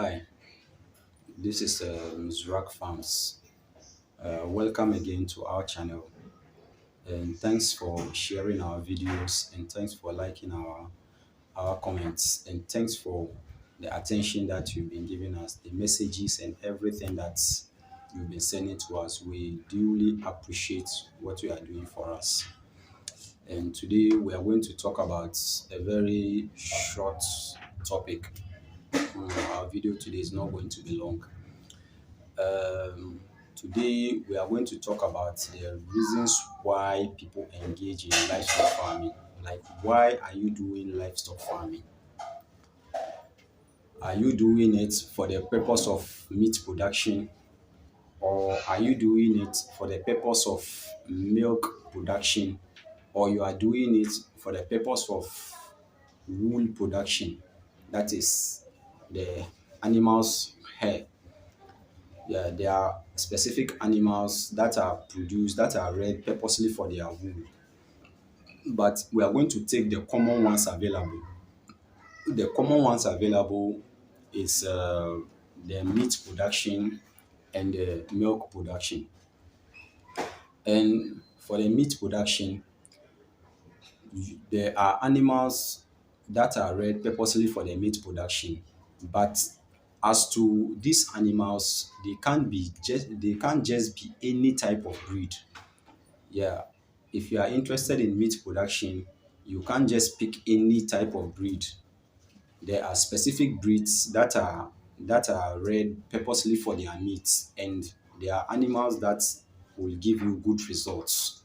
Hi, this is Zurak Farms. Welcome again to our channel, and thanks for sharing our videos, and thanks for liking our comments, and thanks for the attention that you've been giving us, the messages and everything that you've been sending to us. We duly appreciate what you are doing for us. And today we are going to talk about a very short topic. Our video today is not going to be long. Um, Today, we are going to talk about the reasons why people engage in livestock farming. Like, why are you doing livestock farming? Are you doing it for the purpose of meat production, or are you doing it for the purpose of milk production, or you are doing it for the purpose of wool production? That is the animal's hair. Yeah, there are specific animals that are produced, that are reared purposely for their wool. But we are going to take the common ones available. The common ones available is the meat production and the milk production. And for the meat production, there are animals that are reared purposely for the meat production. But as to these animals, they can't just be any type of breed. Yeah, if you are interested in meat production, you can't just pick any type of breed. There are specific breeds that are reared purposely for their meat, and they are animals that will give you good results.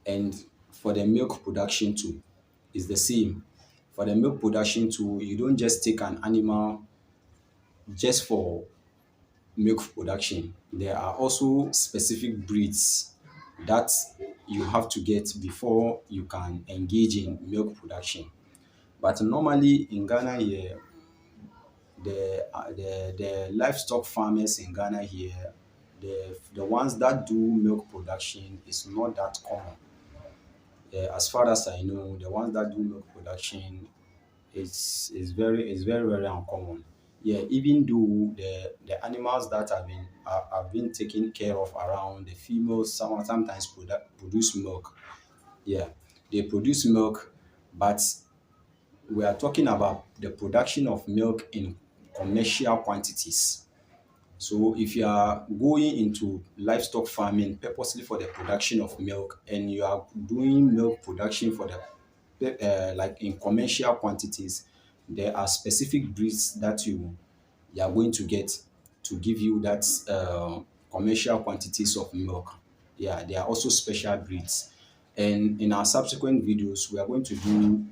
And for the milk production too, is the same. For the milk production too, you don't just take an animal just for milk production. There are also specific breeds that you have to get before you can engage in milk production. But normally in Ghana here, the livestock farmers in Ghana here, the ones that do milk production is not that common. As far as I know, the ones that do milk production is very uncommon. Yeah, even though the animals that have been taken care of around, the females sometimes produce milk. Yeah, they produce milk, but we are talking about the production of milk in commercial quantities. So if you are going into livestock farming purposely for the production of milk, and you are doing milk production for the like in commercial quantities, there are specific breeds that you are going to get to give you that commercial quantities of milk. Yeah, there are also special breeds. And in our subsequent videos, we are going to do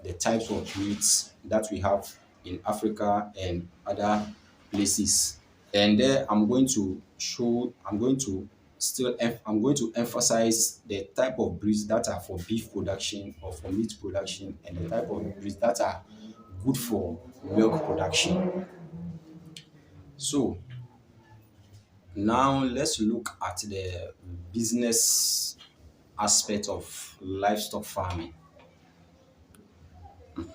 the types of breeds that we have in Africa and other places. And there I'm going to emphasize the type of breeds that are for beef production or for meat production, and the type of breeds that are good for milk production. So now let's look at the business aspect of livestock farming.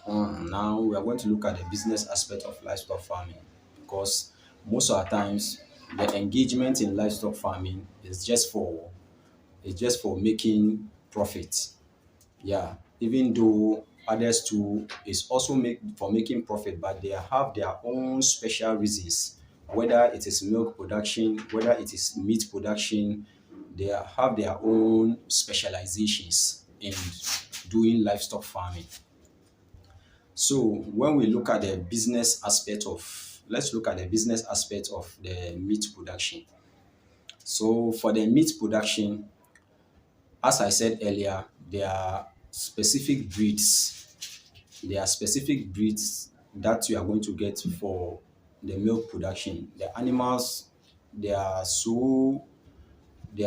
Now we are going to look at the business aspect of livestock farming, because most of the times the engagement in livestock farming is just for making profit. Yeah, even though others too is also making profit, but they have their own special reasons. Whether it is milk production, whether it is meat production, they have their own specializations in doing livestock farming. So when we look at the business aspect of, let's look at the business aspect of the meat production. So for the meat production, as I said earlier, there are specific breeds. There are specific breeds that you are going to get for the milk production. The animals, they are so they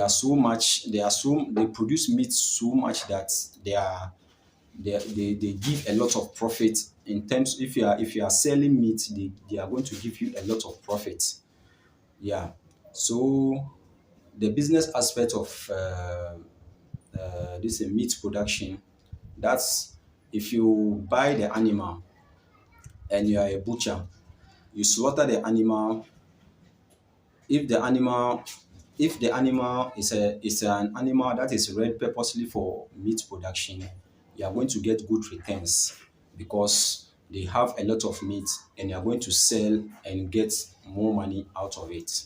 produce meat so much that they give a lot of profit. In terms, if you are selling meat, they are going to give you a lot of profit. Yeah. So the business aspect of this meat production, that's if you buy the animal and you are a butcher, You slaughter the animal. If the animal if the animal is an animal that is reared purposely for meat production, you are going to get good returns because they have a lot of meat and you are going to sell and get more money out of it.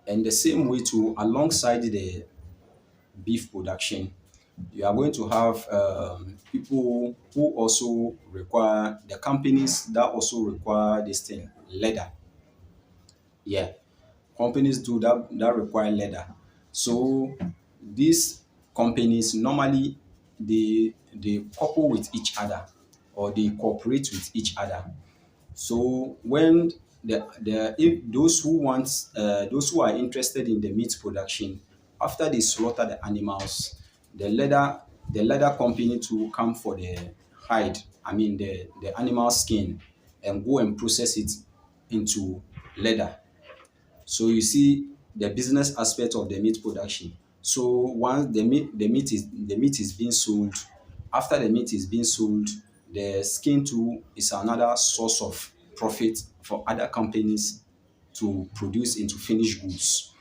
And the same way too, alongside the beef production, you are going to have people who also require the companies that also require this thing, leather. Yeah, companies do that require leather. So these companies normally they couple with each other or they cooperate with each other. So when the if those who are interested in the meat production, after they slaughter the animals, the leather the leather company to come for the hide, I mean the animal skin, and go and process it into leather. So you see the business aspect of the meat production. So once the meat is being sold, after the meat is being sold, the skin too is another source of profit for other companies to produce into finished goods.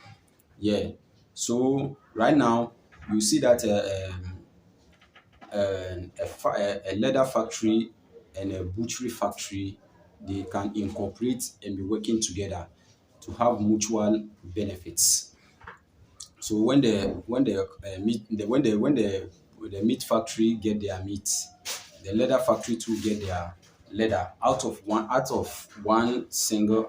Yeah. So right now you see that a leather factory and a butchery factory, they can incorporate and be working together to have mutual benefits. So when the meat factory get their meat, the leather factory too get their leather out of one single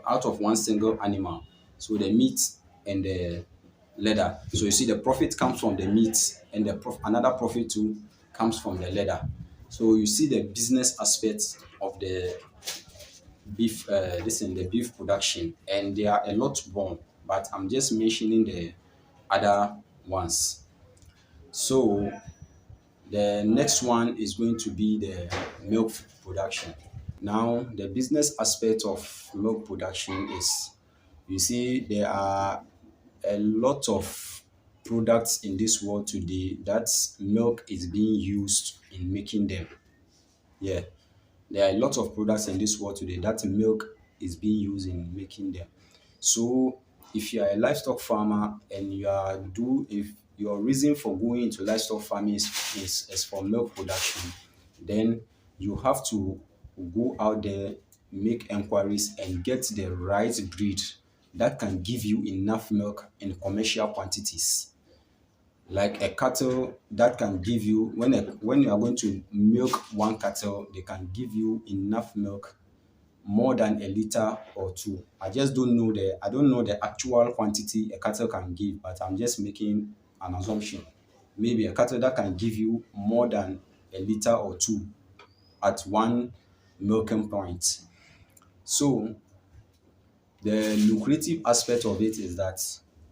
animal. So the meat and the leather. So you see the profit comes from the meat and another profit too comes from the leather. So you see the business aspects of the beef production, and there are a lot more, but I'm just mentioning the other ones. So the next one is going to be the milk production. Now, the business aspect of milk production is, you see, there are a lot of products in this world today that milk is being used in making them. Yeah, there are a lot of products in this world today that milk is being used in making them. So if you are a livestock farmer and if your reason for going into livestock farming is for milk production, then you have to go out there, make enquiries, and get the right breed that can give you enough milk in commercial quantities. Like a cattle that can give you, when you are going to milk one cattle, they can give you enough milk, more than a liter or two. I don't know the actual quantity a cattle can give, but I'm just making an assumption. Maybe a cattle that can give you more than a liter or two at one milking point. So the lucrative aspect of it is that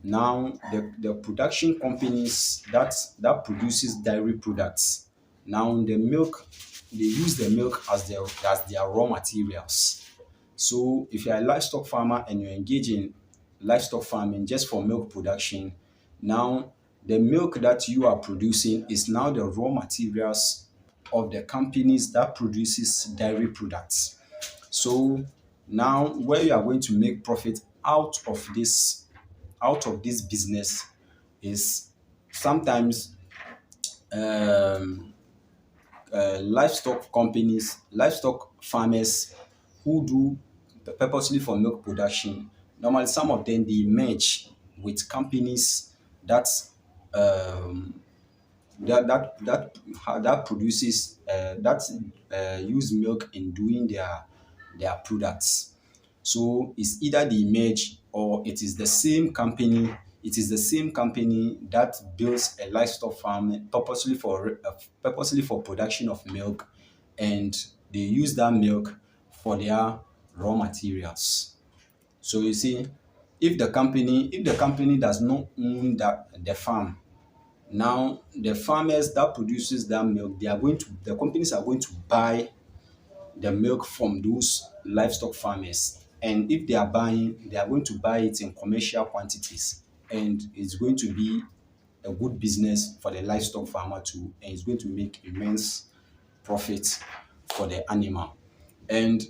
now the production companies that produces dairy products, now the milk, they use the milk as their raw materials. So if you're a livestock farmer and you engage in livestock farming just for milk production, now the milk that you are producing is now the raw materials of the companies that produces dairy products. So now where you are going to make profit out of this business is sometimes um, livestock farmers who do purposely for milk production. Normally, some of them they merge with companies that um, that produces use milk in doing their products. So it's either they merge or it is the same company. It is the same company that builds a livestock farm purposely for production of milk, and they use that milk for their raw materials. So you see, if the company does not own the farm, now the farmers that produces that milk, the companies are going to buy the milk from those livestock farmers. And if they are buying, they are going to buy it in commercial quantities. And it's going to be a good business for the livestock farmer too. And it's going to make immense profit for the animal. And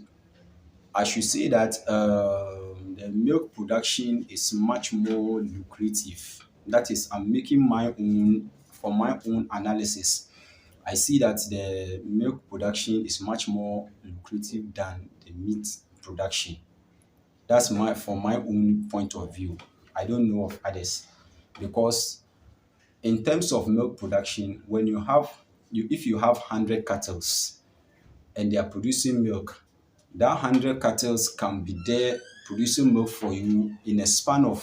I should say that the milk production is much more lucrative. That is, I'm making my own, for my own analysis. I see that the milk production is much more lucrative than the meat production. That's my from my own point of view. I don't know of others, because in terms of milk production, when you have you if you have 100 cattle and they are producing milk, that 100 cattle can be there producing milk for you in a span of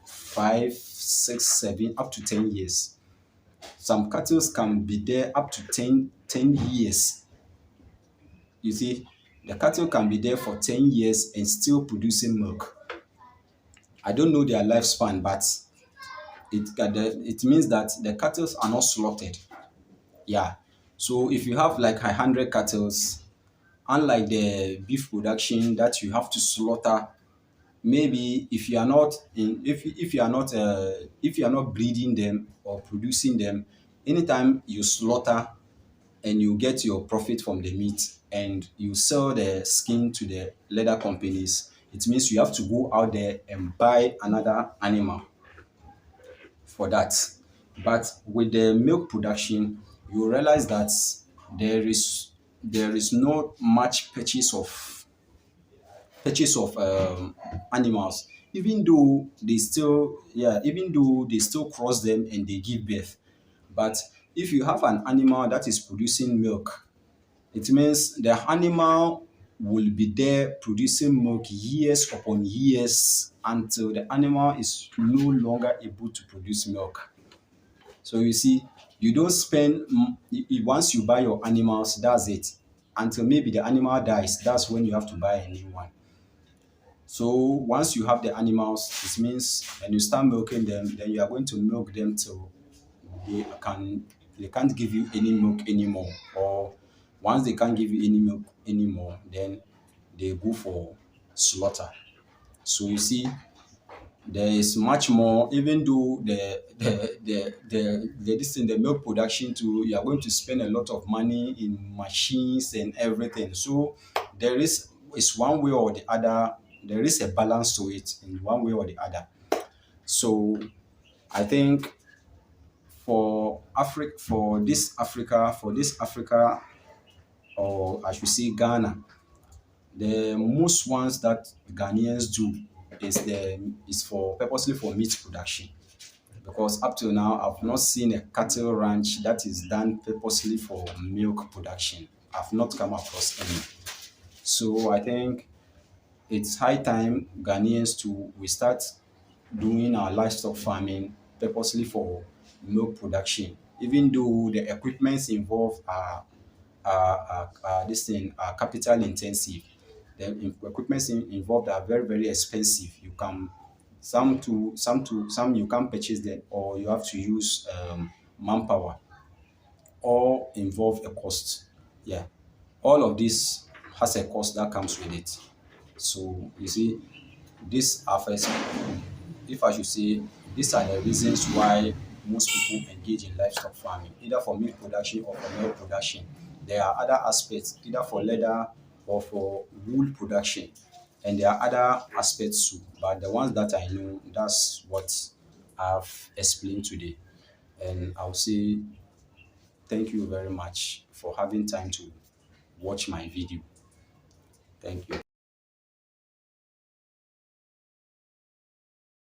5, 6, 7, up to 10 years. Some cattle can be there up to ten years. You see, the cattle can be there for 10 years and still producing milk. I don't know their lifespan, but it means that the cattle are not slaughtered. Yeah. So if you have like 100 cattle, unlike the beef production that you have to slaughter, maybe if you are not breeding them or producing them, anytime you slaughter and you get your profit from the meat and you sell the skin to the leather companies, it means you have to go out there and buy another animal for that. But with the milk production, you realize that there is there is not much purchase of animals, even though they still cross them and they give birth. But if you have an animal that is producing milk, it means the animal will be there producing milk years upon years until the animal is no longer able to produce milk. So you see, you don't spend once you buy your animals, that's it. Until maybe the animal dies, that's when you have to buy a new one. So once you have the animals, it means when you start milking them, then you are going to milk them till they can they can't give you any milk anymore. Or once they can't give you any milk anymore, then they go for slaughter. So you see, there is much more, even though the milk production too, you are going to spend a lot of money in machines and everything. So there is one way or the other, there is a balance to it in one way or the other. So I think for this Africa, or I should say Ghana, the most ones that Ghanaians do is for purposely for meat production. Because up till now, I've not seen a cattle ranch that is done purposely for milk production. I've not come across any. So I think it's high time Ghanaians to we start doing our livestock farming purposely for milk production. Even though the equipments involved are this thing are capital intensive. The equipments involved are very, very expensive. You can some you can purchase them, or you have to use manpower. All involve a cost. Yeah, all of this has a cost that comes with it. So you see, this affects, if I should say, these are the reasons why most people engage in livestock farming, either for meat production or for milk production. There are other aspects, either for leather or for wool production, and there are other aspects too. But the ones that I know, that's what I've explained today. And I'll say thank you very much for having time to watch my video. Thank you.